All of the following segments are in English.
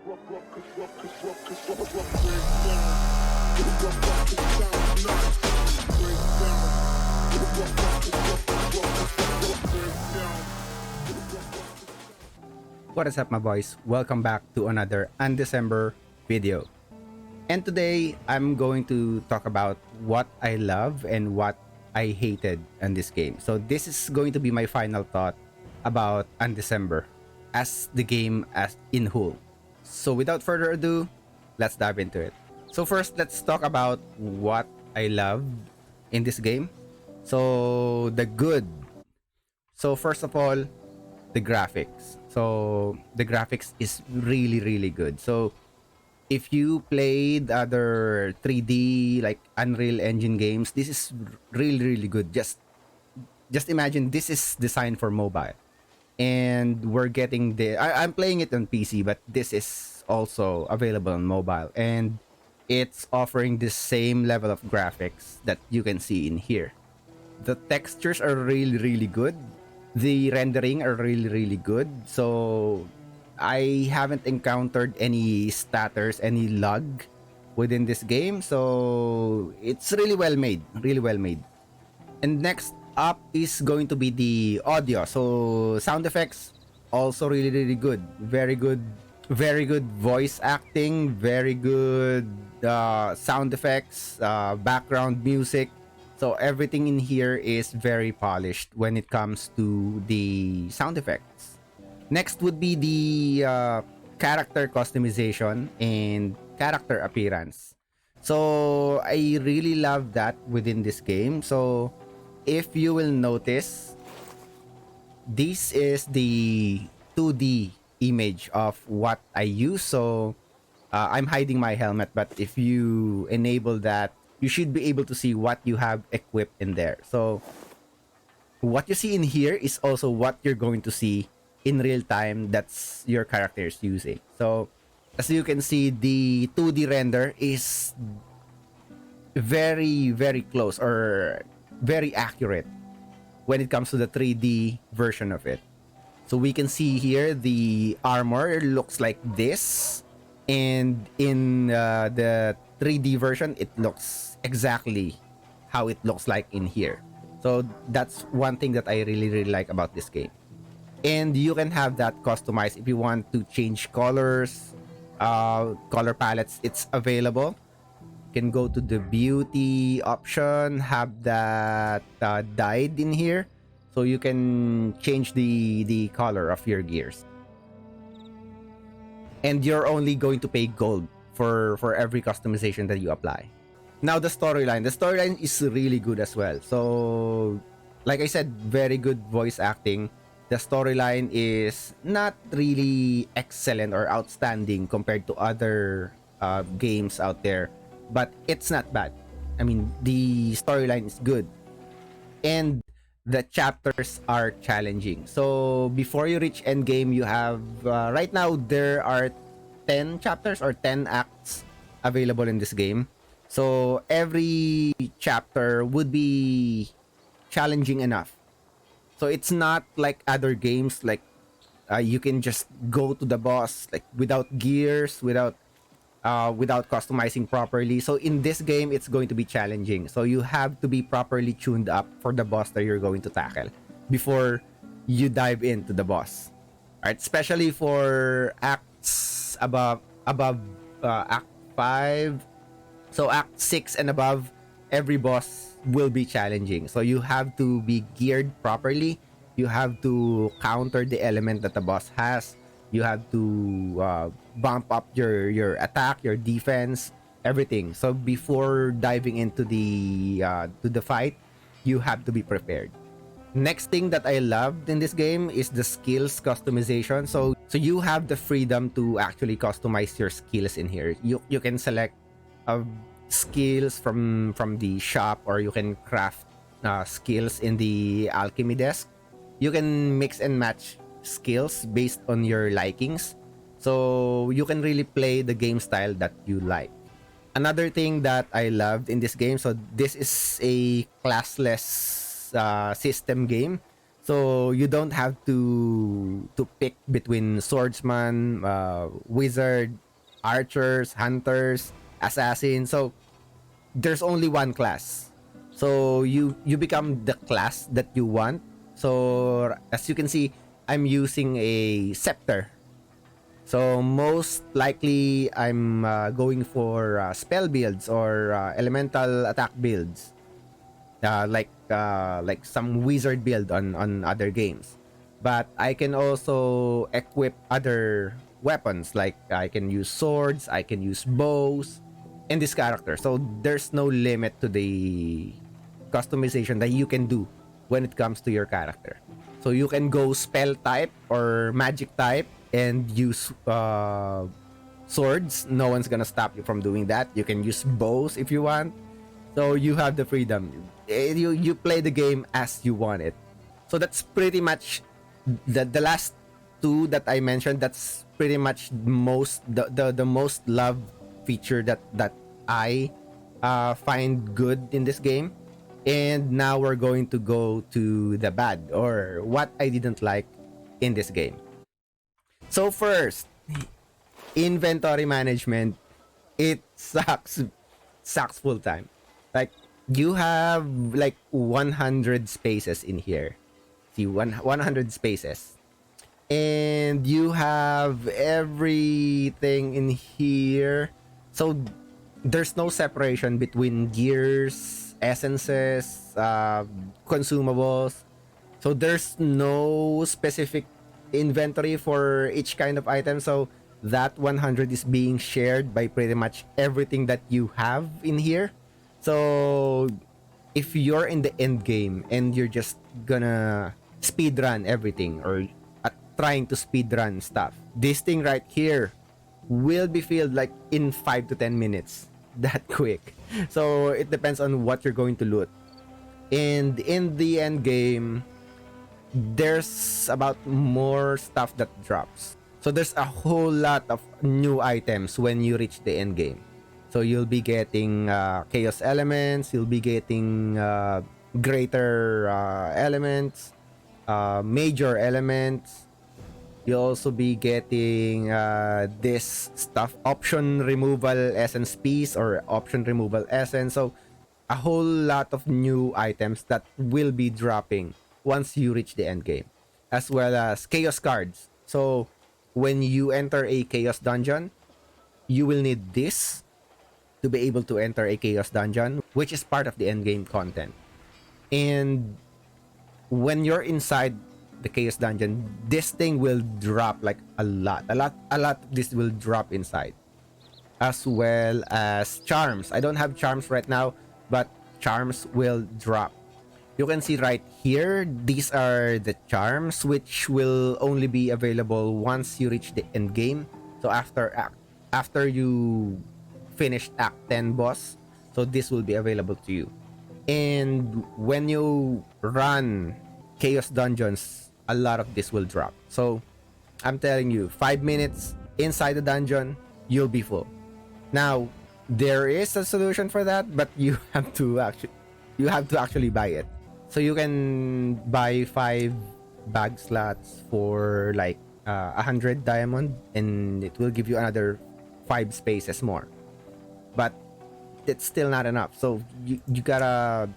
What is up, my boys? Welcome back to another Undecember video. And today I'm going to talk about what I love and what I hated in this game. So this is going to be my final thought about Undecember as the game as in whole. So without further ado, let's dive into it. So first, let's talk about what I love in this game. So the good. So first of all, the graphics. So the graphics is really good. So if you played other 3D like Unreal Engine games, this is really good. Just imagine this is designed for mobile, and we're getting I'm playing it on PC, but this is also available on mobile, and it's offering the same level of graphics that you can see in here. The textures are really good. The rendering are really good. So I haven't encountered any stutters, any lag within this game. So it's really well made. And next up is going to be the audio. So sound effects also really good. Very good voice acting, very good sound effects, background music. So everything in here is very polished when it comes to the sound effects. Next would be the character customization and character appearance. So I really love that within this game. So if you will notice, this is the 2D image of what I use. So I'm hiding my helmet, but if you enable that, you should be able to see what you have equipped in there. So what you see in here is also what you're going to see in real time that's your character is using. So as you can see, the 2D render is very close or very accurate when it comes to the 3D version of it. So we can see here the armor looks like this, and in the 3D version it looks exactly how it looks like in here. So that's one thing that I really like about this game. And you can have that customized if you want to change colors, color palettes. It's available. You can go to the beauty option, have that dyed in here, so you can change the color of your gears. And you're only going to pay gold for every customization that you apply. Now the storyline. The storyline is really good as well. So like I said, very good voice acting. The storyline is not really excellent or outstanding compared to other games out there, but it's not bad. I mean, the storyline is good. And the chapters are challenging. So before you reach endgame, you have right now there are 10 chapters or 10 acts available in this game. So every chapter would be challenging enough. So it's not like other games like you can just go to the boss like without gears, without customizing properly. So in this game, it's going to be challenging. So you have to be properly tuned up for the boss that you're going to tackle before you dive into the boss. All right, especially for acts above Act 5. So Act 6 and above, every boss will be challenging. So you have to be geared properly. You have to counter the element that the boss has. You have to bump up your attack, your defense, everything. So before diving into the to the fight, you have to be prepared. Next thing that I loved in this game is the skills customization. So you have the freedom to actually customize your skills in here. You can select skills from the shop, or you can craft skills in the alchemy desk. You can mix and match skills based on your likings, so you can really play the game style that you like. Another thing that I loved in this game, so this is a classless system game. So you don't have to pick between swordsman, wizard, archers, hunters, assassins. So there's only one class. So you become the class that you want. So as you can see, I'm using a scepter. So most likely I'm going for spell builds or elemental attack builds, like some wizard build on other games. But I can also equip other weapons, like I can use swords, I can use bows in this character. So there's no limit to the customization that you can do when it comes to your character. So you can go spell type or magic type and use swords. No one's gonna stop you from doing that. You can use bows if you want. So you have the freedom. You play the game as you want it. So that's pretty much the last two that I mentioned. That's pretty much the most loved feature that I find good in this game. And now we're going to go to the bad, or what I didn't like in this game. So first, inventory management. It sucks full time. Like, you have like 100 spaces in here. See, 100 spaces. And you have everything in here. So there's no separation between gears, essences, consumables. So there's no specific inventory for each kind of item. So that 100 is being shared by pretty much everything that you have in here. So if you're in the end game and you're just gonna speed run everything, or trying to speed run stuff, this thing right here will be filled like in 5 to 10 minutes, that quick. So it depends on what you're going to loot. And in the end game, there's about more stuff that drops. So there's a whole lot of new items when you reach the end game. So you'll be getting chaos elements, you'll be getting greater elements, major elements. You'll also be getting this stuff, option removal essence piece or option removal essence. So a whole lot of new items that will be dropping once you reach the end game, as well as chaos cards. So when you enter a chaos dungeon, you will need this to be able to enter a chaos dungeon, which is part of the end game content. And when you're inside the chaos dungeon, this thing will drop like a lot. This will drop inside, as well as charms. I don't have charms right now, but charms will drop. You can see right here, these are the charms, which will only be available once you reach the end game. So after you finish Act 10 boss, so this will be available to you. And when you run chaos dungeons, a lot of this will drop. So I'm telling you, 5 minutes inside the dungeon, you'll be full. Now, there is a solution for that, but you have to actually buy it. So you can buy 5 bag slots for like 100 diamond, and it will give you another 5 spaces more. But it's still not enough. So you gotta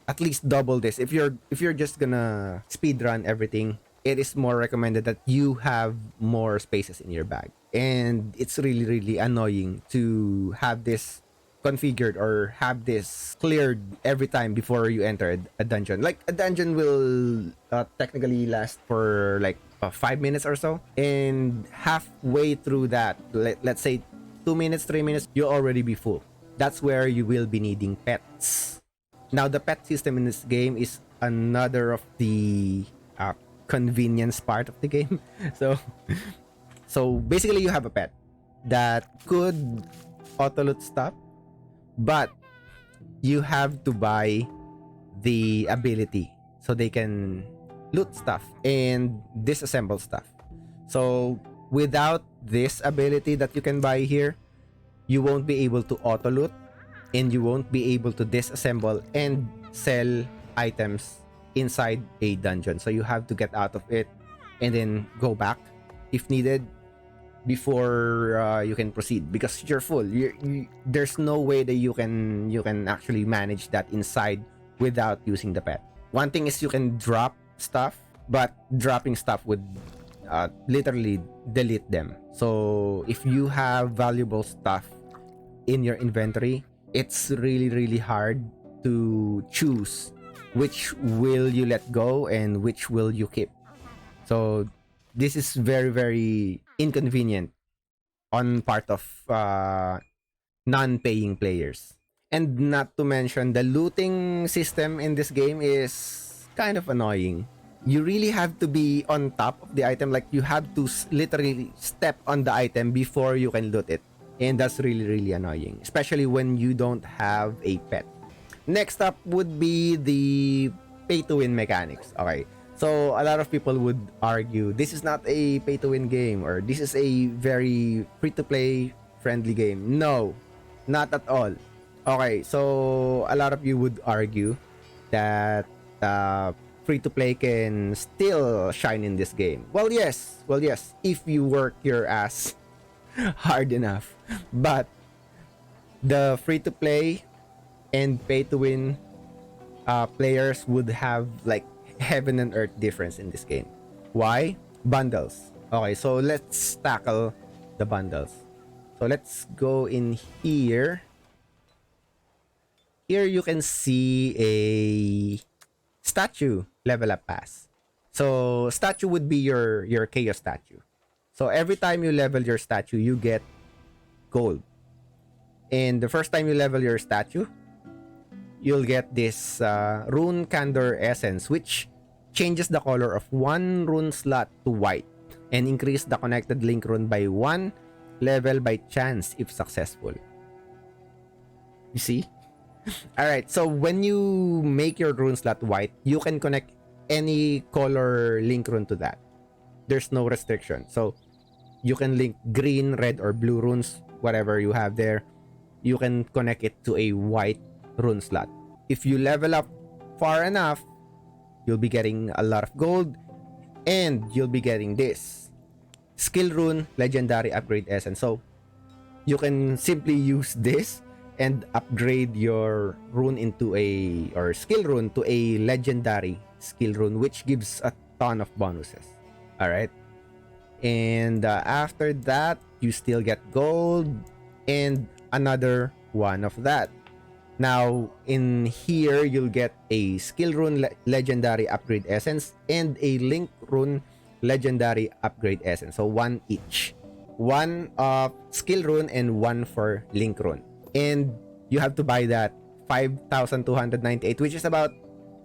at least double this. If you're just gonna speed run everything, it is more recommended that you have more spaces in your bag. And it's really annoying to have this configured or have this cleared every time before you enter a dungeon. Like, a dungeon will technically last for like 5 minutes or so, and halfway through that, let's say 2 minutes, 3 minutes, you'll already be full. That's where you will be needing pets. Now, the pet system in this game is another of the convenience part of the game. So basically, you have a pet that could auto loot stuff, but you have to buy the ability so they can loot stuff and disassemble stuff. So without this ability that you can buy here, you won't be able to auto loot, and you won't be able to disassemble and sell items inside a dungeon. So you have to get out of it and then go back if needed before you can proceed, because you're full. There's no way that you can actually manage that inside without using the pet. One thing is you can drop stuff, but dropping stuff would literally delete them. So if you have valuable stuff in your inventory, it's really hard to choose which will you let go and which will you keep. So this is very inconvenient on part of non-paying players. And not to mention, the looting system in this game is kind of annoying. You really have to be on top of the item. Like, you have to literally step on the item before you can loot it. And that's really annoying, especially when you don't have a pet. Next up would be the pay-to-win mechanics. Okay, so a lot of people would argue this is not a pay-to-win game, or this is a very free-to-play friendly game. No, not at all. Okay, so a lot of you would argue that free-to-play can still shine in this game. Well, yes, if you work your ass hard enough. But the free-to-play and pay-to-win players would have like heaven and earth difference in this game. Why? Bundles. Okay, so let's tackle the bundles. So let's go in here. Here you can see a statue level up pass. So statue would be your chaos statue. So every time you level your statue, you get gold. And the first time you level your statue, you'll get this rune candor essence, which changes the color of one rune slot to white and increase the connected link rune by 1 level by chance if successful. You see? Alright, so when you make your rune slot white, you can connect any color link rune to that. There's no restriction. So you can link green, red, or blue runes, whatever you have there. You can connect it to a white rune slot. If you level up far enough, you'll be getting a lot of gold, and you'll be getting this skill rune legendary upgrade essence. So you can simply use this and upgrade your rune into a, or skill rune to a legendary skill rune, which gives a ton of bonuses. All right, and after that, you still get gold and another one of that. Now in here, you'll get a skill rune legendary upgrade essence and a link rune legendary upgrade essence. So one each, one of skill rune and one for link rune. And you have to buy that 5,298, which is about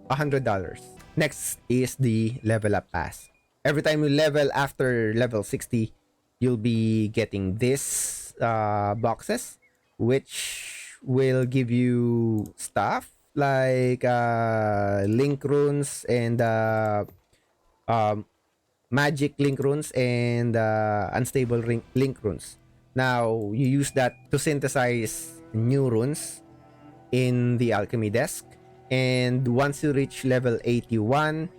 $100. Next is the level up pass. Every time you level after level 60, you'll be getting this boxes, which will give you stuff like link runes and magic link runes and unstable link runes. Now you use that to synthesize new runes in the alchemy desk, and once you reach level 81,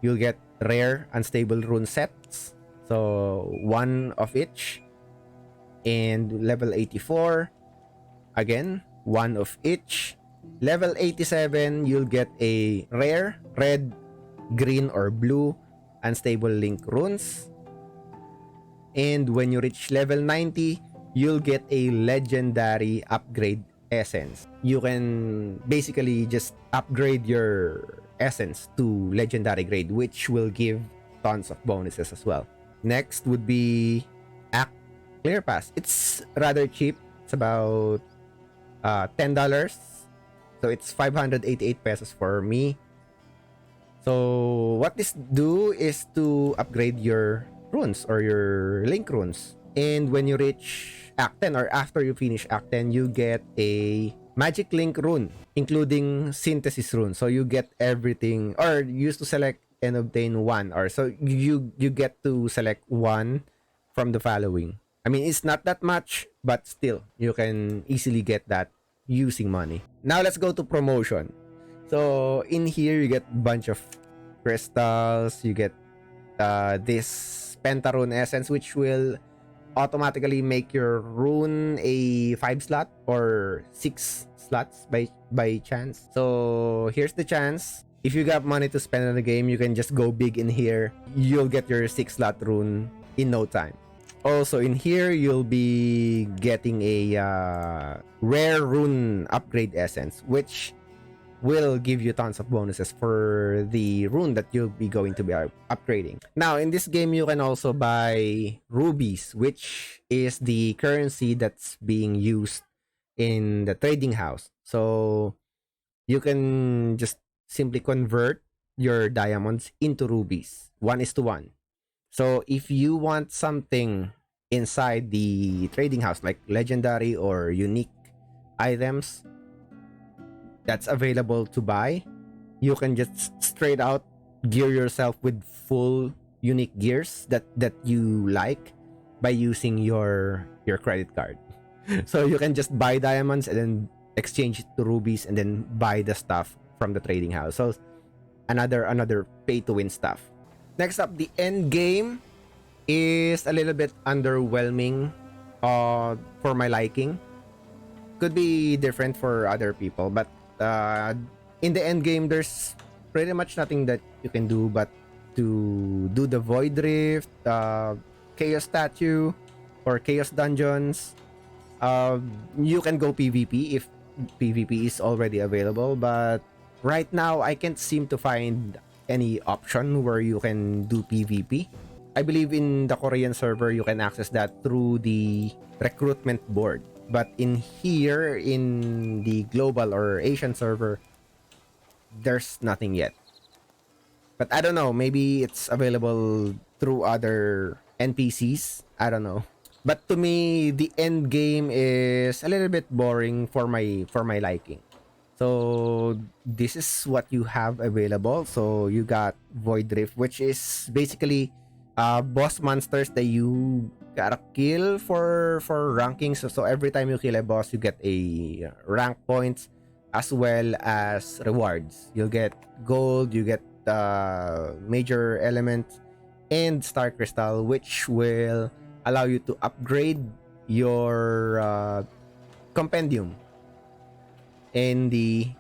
you'll get rare unstable rune sets, so one of each. And level 84, again, one of each. Level 87, you'll get a rare red, green, or blue unstable link runes. And when you reach level 90, you'll get a legendary upgrade essence. You can basically just upgrade your essence to legendary grade, which will give tons of bonuses as well. Next would be Act Clear Pass. It's rather cheap. It's about $10. So it's 588 pesos for me. So what this do is to upgrade your runes or your link runes. And when you reach Act 10, or after you finish Act 10, you get a magic link rune, including synthesis rune. So you get everything, or you used to select and obtain one, or so you get to select one from the following. I mean, it's not that much, but still, you can easily get that using money. Now let's go to promotion. So in here you get a bunch of crystals. You get this pentarune essence, which will automatically make your rune a 5 slot or 6 slots by chance. So here's the chance. If you got money to spend on the game, you can just go big in here. You'll get your 6 slot rune in no time. Also in here, you'll be getting a rare rune upgrade essence, which will give you tons of bonuses for the rune that you'll be going to be upgrading. Now, in this game, you can also buy rubies, which is the currency that's being used in the trading house. So you can just simply convert your diamonds into rubies, 1:1. So if you want something inside the trading house, like legendary or unique items, that's available to buy, you can just straight out gear yourself with full unique gears that you like by using your credit card. So you can just buy diamonds and then exchange it to rubies and then buy the stuff from the trading house. So another pay to win stuff. Next up, the end game is a little bit underwhelming for my liking. Could be different for other people, but in the end game, there's pretty much nothing that you can do but to do the void rift, chaos statue, or chaos dungeons. You can go PvP if PvP is already available, but right now I can't seem to find any option where you can do PvP. I believe in the Korean server you can access that through the recruitment board. But in here, in the global or Asian server, there's nothing yet. But I don't know, maybe it's available through other NPCs. I don't know. But to me, the end game is a little bit boring for my liking. So this is what you have available. So you got Void Rift, which is basically boss monsters that you gotta kill for ranking. So every time you kill a boss, you get a rank points as well as rewards. You'll get gold, you get major elements, and star crystal, which will allow you to upgrade your compendium in the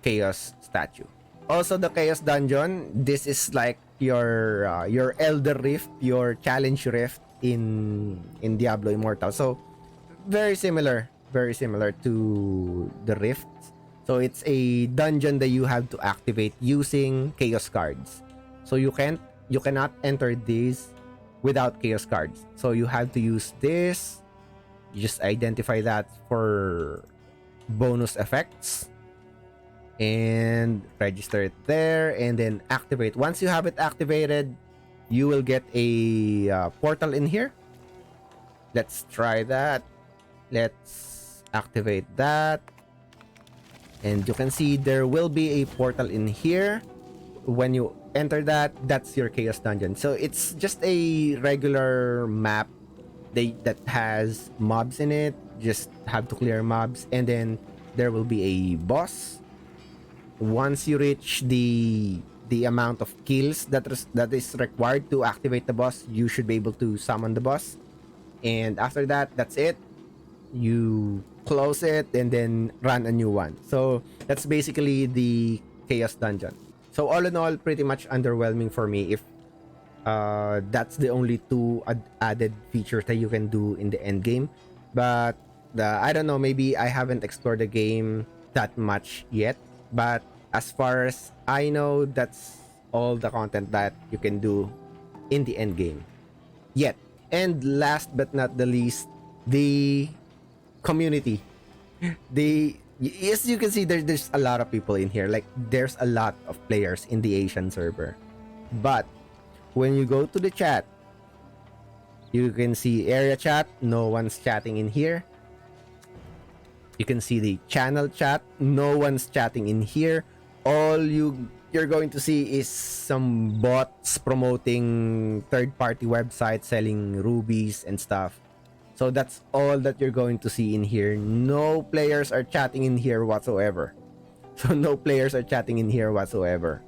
chaos statue. Also, the chaos dungeon, this is like your elder rift, your challenge rift in Diablo Immortal. So very similar to the rifts. So it's a dungeon that you have to activate using chaos cards. So you cannot enter this without chaos cards. So you have to use this. You just identify that for bonus effects and register it there and then activate. Once you have it activated, you will get a portal in here. Let's try that. Let's activate that. And you can see there will be a portal in here. When you enter that, that's your chaos dungeon. So it's just a regular map that has mobs in it. Just have to clear mobs, and then there will be a boss. Once you reach the amount of kills that is required to activate the boss, you should be able to summon the boss. And after that, that's it. You close it and then run a new one. So that's basically the chaos dungeon. So all in all, pretty much underwhelming for me if that's the only two added features that you can do in the end game. But I don't know, maybe I haven't explored the game that much yet. But as far as I know, that's all the content that you can do in the end game yet. And last but not the least, the community. As you can see, there's a lot of people in here. Like, there's a lot of players in the Asian server. But when you go to the chat, you can see area chat. No one's chatting in here. You can see the channel chat. No one's chatting in here. All you're going to see is some bots promoting third-party websites selling rubies and stuff. So that's all that you're going to see in here. No players are chatting in here whatsoever. So no players are chatting in here whatsoever.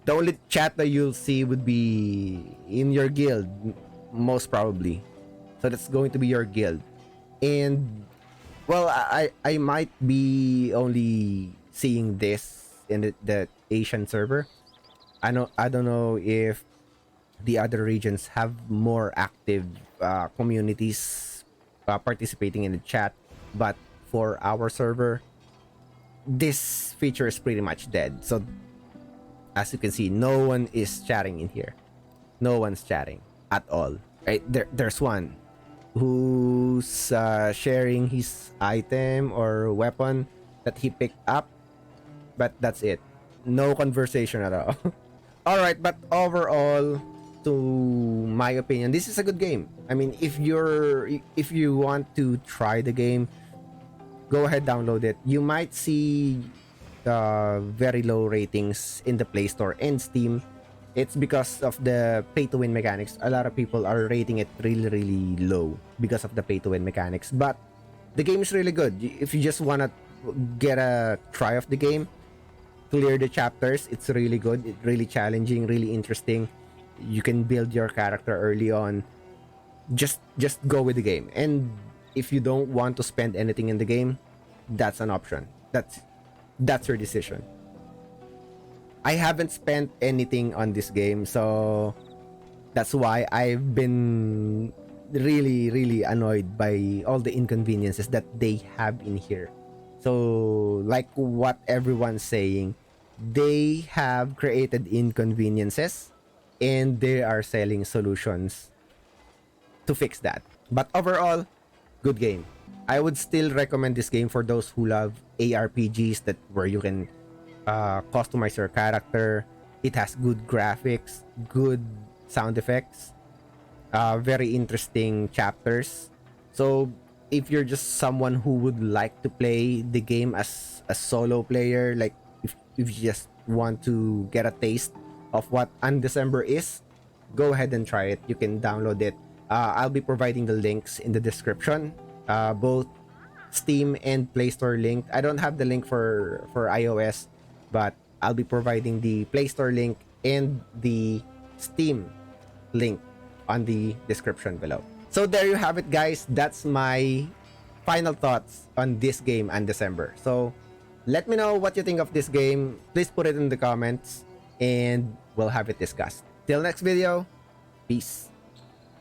The only chat that you'll see would be in your guild, most probably. So that's going to be your guild. And well, I might be only seeing this in the Asian server. I don't know if the other regions have more active communities participating in the chat, but for our server, this feature is pretty much dead. So as you can see, no one is chatting in here. No one's chatting at all. Right there's one who's sharing his item or weapon that he picked up, but that's it. No conversation at all. All right, but overall, to my opinion, this is a good game. I mean, if you want to try the game, go ahead, download it. You might see very low ratings in the Play Store and Steam. It's because of the pay to win mechanics. A lot of people are rating it really, really low because of the pay to win mechanics. But the game is really good. If you just wanna get a try of the game, clear the chapters, it's really good. It's really challenging, really interesting. You can build your character early on. Just go with the game. And if you don't want to spend anything in the game, that's an option. That's your decision. I haven't spent anything on this game, so that's why I've been really, really annoyed by all the inconveniences that they have in here. So, like what everyone's saying, they have created inconveniences and they are selling solutions to fix that. But overall, good game. I would still recommend this game for those who love ARPGs that where you can customize your character. It has good graphics, good sound effects, very interesting chapters. So if you're just someone who would like to play the game as a solo player, like if you just want to get a taste of what Undecember is, go ahead and try it. You can download it. I'll be providing the links in the description, both Steam and Play Store link. I don't have the link for iOS, but I'll be providing the Play Store link and the Steam link on the description below. So there you have it, guys. That's my final thoughts on this game, Undecember. So let me know what you think of this game. Please put it in the comments and we'll have it discussed. Till next video, peace.